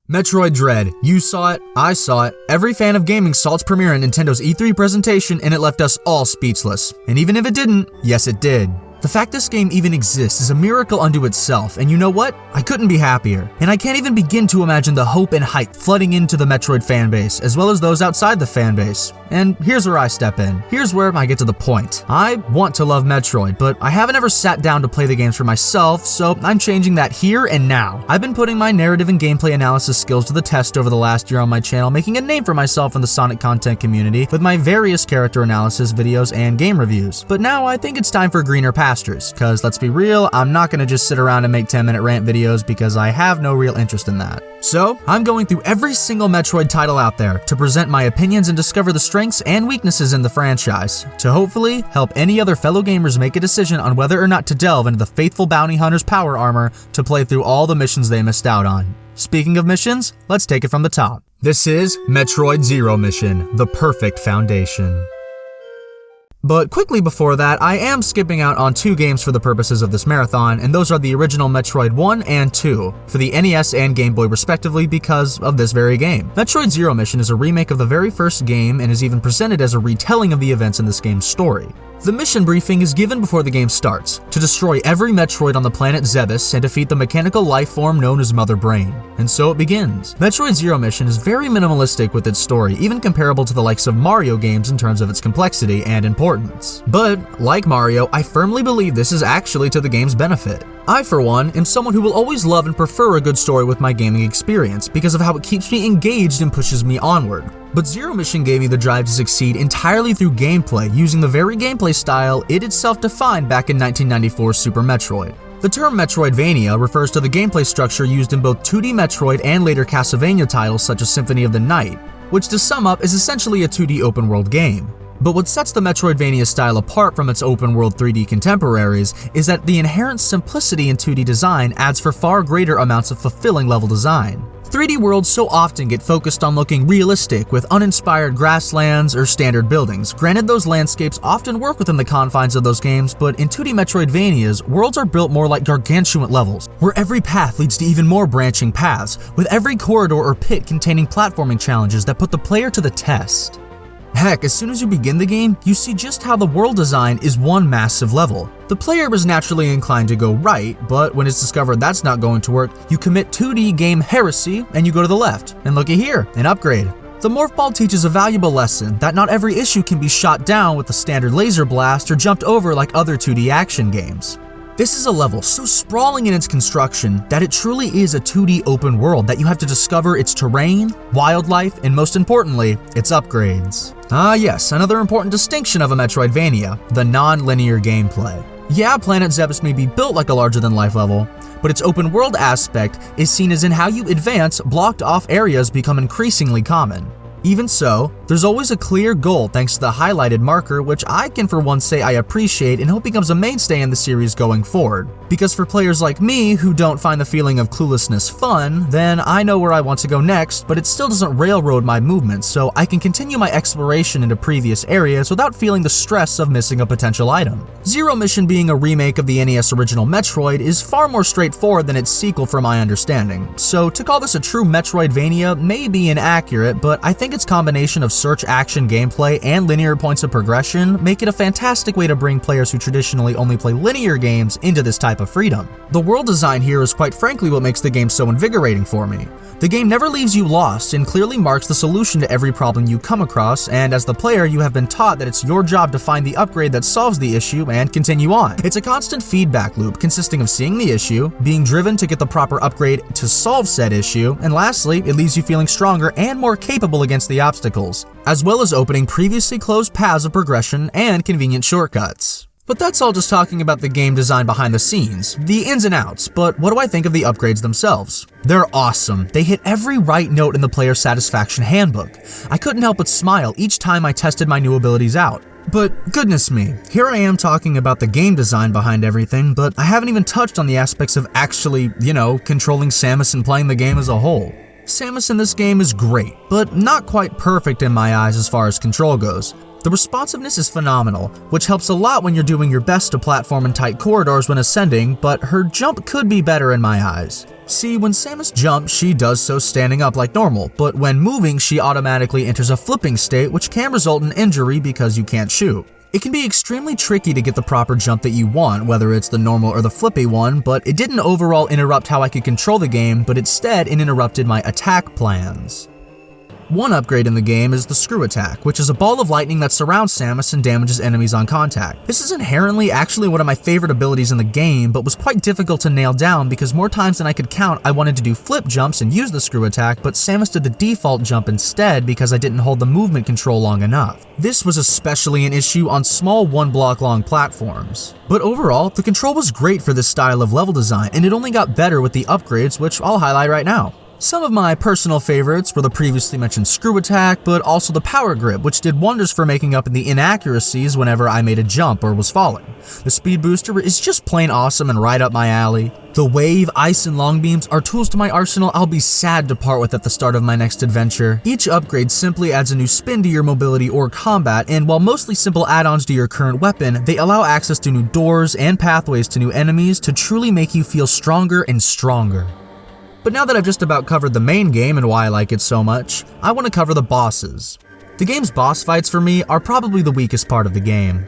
Metroid Dread. You saw it, I saw it. Every fan of gaming saw its premiere in Nintendo's E3 presentation and it left us all speechless. And even if it didn't, yes it did. The fact this game even exists is a miracle unto itself, and you know what? I couldn't be happier. And I can't even begin to imagine the hope and hype flooding into the Metroid fanbase, as well as those outside the fanbase. And here's where I step in. Here's where I get to the point. I want to love Metroid, but I haven't ever sat down to play the games for myself, so I'm changing that here and now. I've been putting my narrative and gameplay analysis skills to the test over the last year on my channel, making a name for myself in the Sonic content community with my various character analysis videos and game reviews. But now I think it's time for greener pastures, cause let's be real, I'm not gonna just sit around and make 10-minute rant videos because I have no real interest in that. So, I'm going through every single Metroid title out there to present my opinions and discover the strengths and weaknesses in the franchise, to hopefully help any other fellow gamers make a decision on whether or not to delve into the faithful bounty hunter's power armor to play through all the missions they missed out on. Speaking of missions, let's take it from the top. This is Metroid Zero Mission, the perfect foundation. But quickly before that, I am skipping out on two games for the purposes of this marathon, and those are the original Metroid 1 and 2, for the NES and Game Boy respectively because of this very game. Metroid Zero Mission is a remake of the very first game and is even presented as a retelling of the events in this game's story. The mission briefing is given before the game starts, to destroy every Metroid on the planet Zebes and defeat the mechanical life form known as Mother Brain. And so it begins. Metroid Zero Mission is very minimalistic with its story, even comparable to the likes of Mario games in terms of its complexity and importance. But, like Mario, I firmly believe this is actually to the game's benefit. I, for one, am someone who will always love and prefer a good story with my gaming experience because of how it keeps me engaged and pushes me onward. But Zero Mission gave me the drive to succeed entirely through gameplay, using the very gameplay style it itself defined back in 1994's Super Metroid. The term Metroidvania refers to the gameplay structure used in both 2D Metroid and later Castlevania titles such as Symphony of the Night, which to sum up is essentially a 2D open-world game. But what sets the Metroidvania style apart from its open-world 3D contemporaries is that the inherent simplicity in 2D design adds for far greater amounts of fulfilling level design. 3D worlds so often get focused on looking realistic with uninspired grasslands or standard buildings. Granted, those landscapes often work within the confines of those games, but in 2D Metroidvanias, worlds are built more like gargantuan levels, where every path leads to even more branching paths, with every corridor or pit containing platforming challenges that put the player to the test. Heck, as soon as you begin the game, you see just how the world design is one massive level. The player is naturally inclined to go right, but when it's discovered that's not going to work, you commit 2D game heresy and you go to the left. And looky here, an upgrade. The Morph Ball teaches a valuable lesson that not every issue can be shot down with a standard laser blast or jumped over like other 2D action games. This is a level so sprawling in its construction that it truly is a 2D open world that you have to discover its terrain, wildlife, and most importantly, its upgrades. Ah yes, another important distinction of a Metroidvania, the non-linear gameplay. Yeah, Planet Zebes may be built like a larger-than-life level, but its open world aspect is seen as in how you advance, blocked off areas become increasingly common. Even so, there's always a clear goal thanks to the highlighted marker, which I can for one say I appreciate and hope becomes a mainstay in the series going forward. Because for players like me who don't find the feeling of cluelessness fun, then I know where I want to go next, but it still doesn't railroad my movements, so I can continue my exploration into previous areas without feeling the stress of missing a potential item. Zero Mission being a remake of the NES original Metroid is far more straightforward than its sequel from my understanding, so to call this a true Metroidvania may be inaccurate, but I think its combination of search action gameplay and linear points of progression make it a fantastic way to bring players who traditionally only play linear games into this type of freedom. The world design here is quite frankly what makes the game so invigorating for me. The game never leaves you lost and clearly marks the solution to every problem you come across, and as the player you have been taught that it's your job to find the upgrade that solves the issue and continue on. It's a constant feedback loop consisting of seeing the issue, being driven to get the proper upgrade to solve said issue, and lastly, it leaves you feeling stronger and more capable against the obstacles, as well as opening previously closed paths of progression and convenient shortcuts. But that's all just talking about the game design behind the scenes, the ins and outs, but what do I think of the upgrades themselves? They're awesome. They hit every right note in the player satisfaction handbook. I couldn't help but smile each time I tested my new abilities out. But goodness me, here I am talking about the game design behind everything, but I haven't even touched on the aspects of actually, controlling Samus and playing the game as a whole. Samus in this game is great, but not quite perfect in my eyes as far as control goes. The responsiveness is phenomenal, which helps a lot when you're doing your best to platform in tight corridors when ascending, but her jump could be better in my eyes. See, when Samus jumps, she does so standing up like normal, but when moving, she automatically enters a flipping state, which can result in injury because you can't shoot. It can be extremely tricky to get the proper jump that you want, whether it's the normal or the flippy one, but it didn't overall interrupt how I could control the game, but instead it interrupted my attack plans. One upgrade in the game is the Screw Attack, which is a ball of lightning that surrounds Samus and damages enemies on contact. This is inherently actually one of my favorite abilities in the game, but was quite difficult to nail down because more times than I could count I wanted to do flip jumps and use the Screw Attack, but Samus did the default jump instead because I didn't hold the movement control long enough. This was especially an issue on small one-block long platforms. But overall, the control was great for this style of level design, and it only got better with the upgrades, which I'll highlight right now. Some of my personal favorites were the previously mentioned Screw Attack, but also the Power Grip, which did wonders for making up in the inaccuracies whenever I made a jump or was falling. The Speed Booster is just plain awesome and right up my alley. The Wave, Ice, and Long Beams are tools to my arsenal I'll be sad to part with at the start of my next adventure. Each upgrade simply adds a new spin to your mobility or combat, and while mostly simple add-ons to your current weapon, they allow access to new doors and pathways to new enemies to truly make you feel stronger and stronger. But now that I've just about covered the main game and why I like it so much, I want to cover the bosses. The game's boss fights for me are probably the weakest part of the game.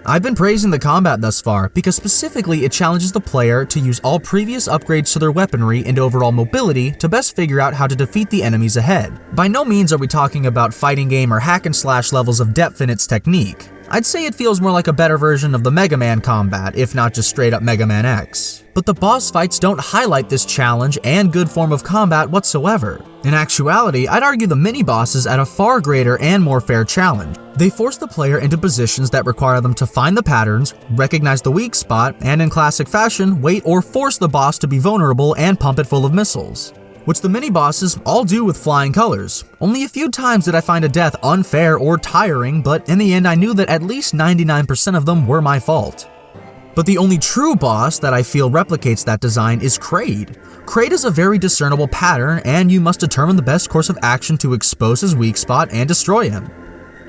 I've been praising the combat thus far because specifically it challenges the player to use all previous upgrades to their weaponry and overall mobility to best figure out how to defeat the enemies ahead. By no means are we talking about fighting game or hack and slash levels of depth in its technique. I'd say it feels more like a better version of the Mega Man combat, if not just straight up Mega Man X. But the boss fights don't highlight this challenge and good form of combat whatsoever. In actuality, I'd argue the mini-bosses add a far greater and more fair challenge. They force the player into positions that require them to find the patterns, recognize the weak spot, and in classic fashion, wait or force the boss to be vulnerable and pump it full of missiles. Which the mini-bosses all do with flying colors. Only a few times did I find a death unfair or tiring, but in the end I knew that at least 99% of them were my fault. But the only true boss that I feel replicates that design is Kraid. Kraid is a very discernible pattern, and you must determine the best course of action to expose his weak spot and destroy him.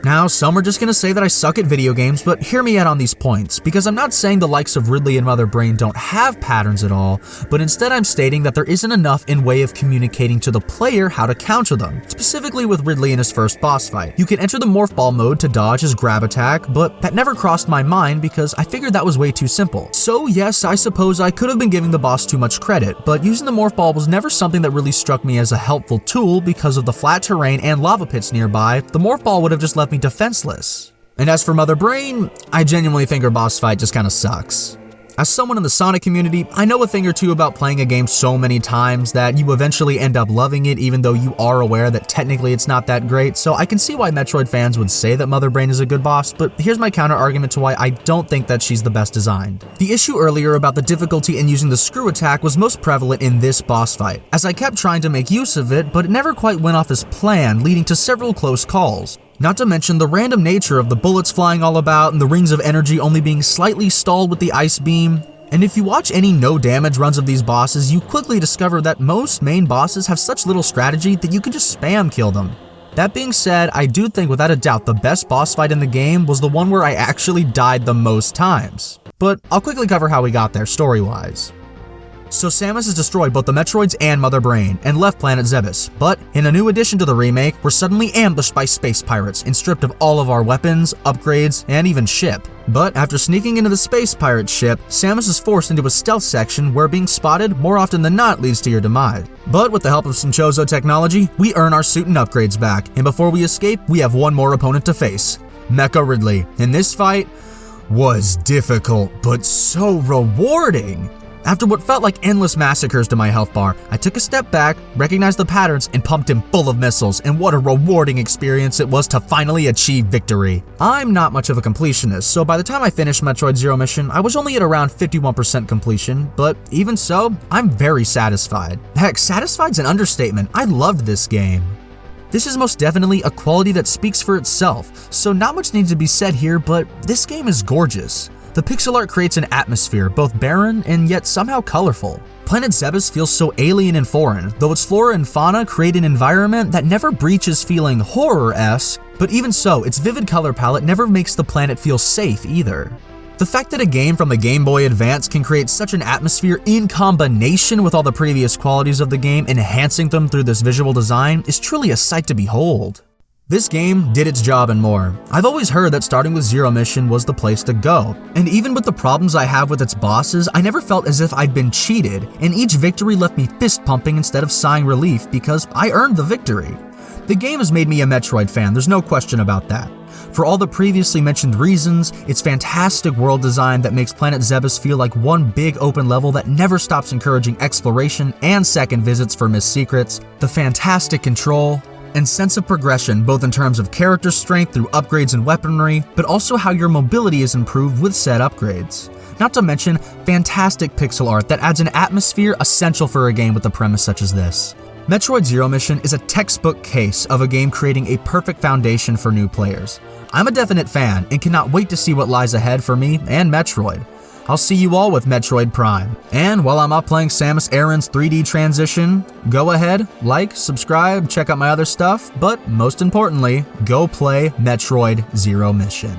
Now, some are just gonna say that I suck at video games, but hear me out on these points, because I'm not saying the likes of Ridley and Mother Brain don't have patterns at all, but instead I'm stating that there isn't enough in way of communicating to the player how to counter them, specifically with Ridley in his first boss fight. You can enter the Morph Ball mode to dodge his grab attack, but that never crossed my mind because I figured that was way too simple. So yes, I suppose I could have been giving the boss too much credit, but using the Morph Ball was never something that really struck me as a helpful tool because of the flat terrain and lava pits nearby. The Morph Ball would have just left me defenseless. And as for Mother Brain, I genuinely think her boss fight just kinda sucks. As someone in the Sonic community, I know a thing or two about playing a game so many times that you eventually end up loving it even though you are aware that technically it's not that great, so I can see why Metroid fans would say that Mother Brain is a good boss, but here's my counter argument to why I don't think that she's the best designed. The issue earlier about the difficulty in using the Screw Attack was most prevalent in this boss fight, as I kept trying to make use of it, but it never quite went off as planned, leading to several close calls. Not to mention the random nature of the bullets flying all about and the rings of energy only being slightly stalled with the ice beam. And if you watch any no damage runs of these bosses, you quickly discover that most main bosses have such little strategy that you can just spam kill them. That being said, I do think without a doubt the best boss fight in the game was the one where I actually died the most times. But I'll quickly cover how we got there story-wise. So Samus has destroyed both the Metroids and Mother Brain, and left planet Zebes, but in a new addition to the remake, we're suddenly ambushed by space pirates and stripped of all of our weapons, upgrades, and even ship. But after sneaking into the space pirate ship, Samus is forced into a stealth section where being spotted more often than not leads to your demise. But with the help of some Chozo technology, we earn our suit and upgrades back, and before we escape, we have one more opponent to face, Mecha Ridley. And this fight was difficult, but so rewarding. After what felt like endless massacres to my health bar, I took a step back, recognized the patterns, and pumped him full of missiles, and what a rewarding experience it was to finally achieve victory. I'm not much of a completionist, so by the time I finished Metroid Zero Mission, I was only at around 51% completion, but even so, I'm very satisfied. Heck, satisfied's an understatement. I loved this game. This is most definitely a quality that speaks for itself, so not much needs to be said here, but this game is gorgeous. The pixel art creates an atmosphere, both barren and yet somehow colorful. Planet Zebes feels so alien and foreign, though its flora and fauna create an environment that never breaches feeling horror-esque, but even so, its vivid color palette never makes the planet feel safe either. The fact that a game from the Game Boy Advance can create such an atmosphere in combination with all the previous qualities of the game, enhancing them through this visual design, is truly a sight to behold. This game did its job and more. I've always heard that starting with Zero Mission was the place to go, and even with the problems I have with its bosses, I never felt as if I'd been cheated, and each victory left me fist pumping instead of sighing relief because I earned the victory. The game has made me a Metroid fan, there's no question about that. For all the previously mentioned reasons, its fantastic world design that makes Planet Zebes feel like one big open level that never stops encouraging exploration and second visits for missed secrets, the fantastic control, and sense of progression both in terms of character strength through upgrades and weaponry, but also how your mobility is improved with said upgrades. Not to mention fantastic pixel art that adds an atmosphere essential for a game with a premise such as this. Metroid Zero Mission is a textbook case of a game creating a perfect foundation for new players. I'm a definite fan and cannot wait to see what lies ahead for me and Metroid. I'll see you all with Metroid Prime. And while I'm off playing Samus Aran's 3D transition, go ahead, like, subscribe, check out my other stuff, but most importantly, go play Metroid Zero Mission.